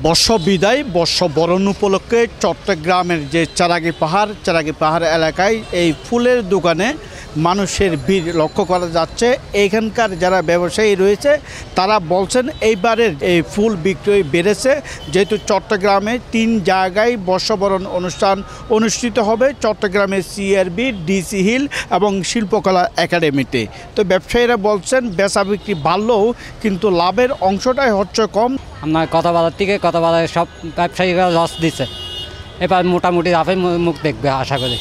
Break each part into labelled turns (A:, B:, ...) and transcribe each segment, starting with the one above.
A: বর্ষবিদায় বর্ষবরণ উপলক্ষে চট্টগ্রামের যে চারাগি পাহাড় এলাকায় এই ফুলের দোকানে মানুষের ভিড় লক্ষ্য করা যাচ্ছে। এখানকার যারা ব্যবসায়ী রয়েছে তারা বলছেন এইবারের এই ফুল বিক্রয় বেড়েছে, যেহেতু চট্টগ্রামে 3 জায়গায় বর্ষবরণ অনুষ্ঠান অনুষ্ঠিত হবে, চট্টগ্রামের সিআরবি, ডিসি হিল এবং শিল্পকলা একাডেমিতে। তো ব্যবসায়ীরা বলছেন বেচা বিক্রি বাড়লেও কিন্তু লাভের অংশটাই হচ্ছে কম।
B: আপনার কথাবার্তার থেকে কথাবার্তায় সব ব্যবসায়ীরা লস দিচ্ছে, এবার মোটামুটি লাভের মুখ দেখবে আশা করি।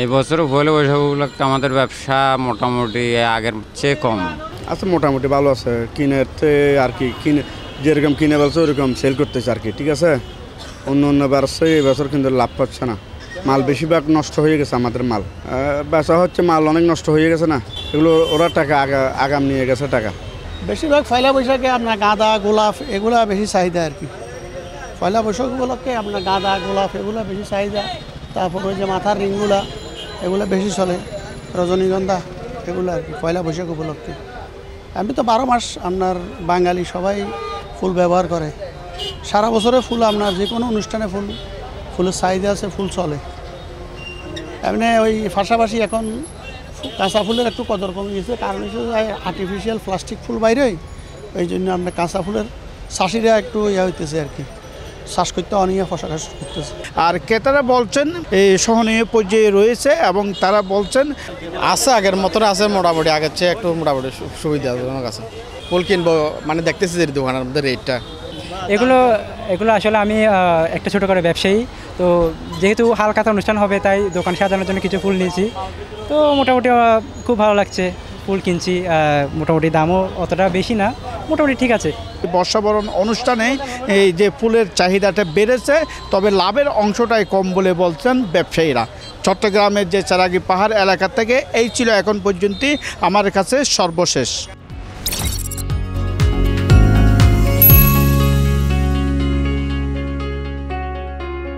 C: এই বছর পয়লা বৈশাখ উপলক্ষে আমাদের ব্যবসা মোটামুটি আগের চেয়ে কম
D: আছে, মোটামুটি ভালো আছে। কিনেতে আর কি যেরকম কিনে বলছে ওরকম সেল করতেছে আর কি, ঠিক আছে। অন্য বাড়ছে, এই বছর কিন্তু লাভ পাচ্ছে না, মাল বেশিরভাগ নষ্ট হয়ে গেছে। আমাদের মাল বেচা হচ্ছে, মাল অনেক নষ্ট হয়ে গেছে না, এগুলো ওরা টাকা আগাম নিয়ে গেছে টাকা।
E: বেশিরভাগ পয়লা বৈশাখে আপনার গাঁদা গোলাপ এগুলা বেশি চাহিদা আর কি। পয়লা বৈশাখ উপলক্ষে আপনার গাঁদা গোলাপ এগুলো বেশি চাহিদা। তারপর ওই যে মাথার রিংগুলা এগুলো বেশি চলে, রজনীগন্ধা এগুলো আর কি পয়লা বৈশাখ উপলক্ষে। আমি তো 12 মাস আপনার বাঙালি সবাই ফুল ব্যবহার করে, সারা বছরে ফুল আপনার যে কোনো অনুষ্ঠানে ফুলের চাহিদা আছে, ফুল চলে। এমনি ওই পাশাপাশি এখন কাঁচা ফুলের একটু কদর কমে গেছে, কারণ হচ্ছে আর্টিফিশিয়াল প্লাস্টিক ফুল বাইরে, এই জন্য আপনার কাঁচা ফুলের চাষিরা একটু হইতেছে আর কি, চাষ করতে অনিয়া ফসল করতেছে।
A: আর ক্রেতারা বলছেন এই সহনীয় পর্যায়ে রয়েছে এবং তারা বলছেন
F: আছে আগের মতন আছে, মোটামুটি আগের চেয়ে একটু মোটামুটি সুবিধাজনক আছে। ফুল কিনবো মানে দেখতেছি যে দোকানের মধ্যে রেটটা
G: এগুলো আসলে আমি একটা ছোটো করে ব্যবসায়ী, তো যেহেতু হালখাতা অনুষ্ঠান হবে তাই দোকান সাজানোর জন্য কিছু ফুল নিয়েছি। তো মোটামুটি খুব ভালো লাগছে, ফুল কিনছি, মোটামুটি দামও অতটা বেশি না, মোটামুটি ঠিক আছে।
A: বর্ষবরণ অনুষ্ঠানে এই যে ফুলের চাহিদাটা বেড়েছে, তবে লাভের অংশটাই কম বলে বলছেন ব্যবসায়ীরা। চট্টগ্রামের যে চারাগি পাহাড় এলাকা থেকে এই ছিল এখন পর্যন্ত আমার কাছে সর্বশেষ।